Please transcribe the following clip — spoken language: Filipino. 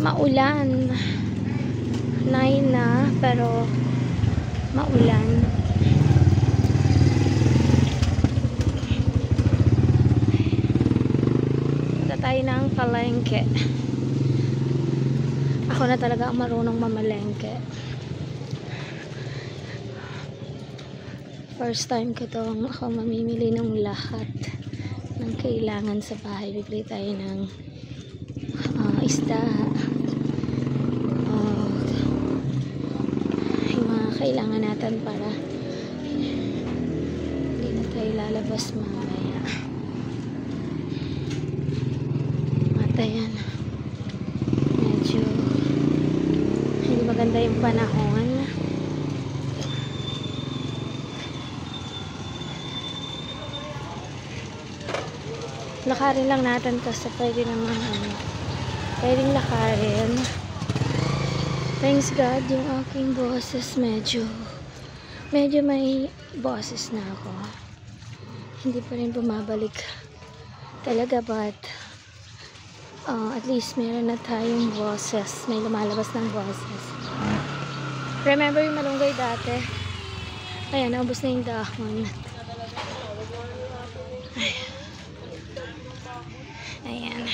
Maulan. 9 na, pero maulan. Punta tayo ng palengke. Ako na talaga ang marunong mamalengke. First time ko to ako mamimili ng lahat ng kailangan sa bahay. Bibili tayo ng isda, yung mga kailangan natin para hindi na tayo lalabas mamaya. At ayan, medyo hindi maganda yung panahon. Lakarin lang natin kasi pwede naman pwedeng lakarin. Thanks God, yung aking boses medyo may boses na ako. Hindi pa rin bumabalik talaga, but at least meron na tayong boses. May lumalabas ng boses. Remember yung malunggay dati? Ayan, naubos na yung dahon. Ayan.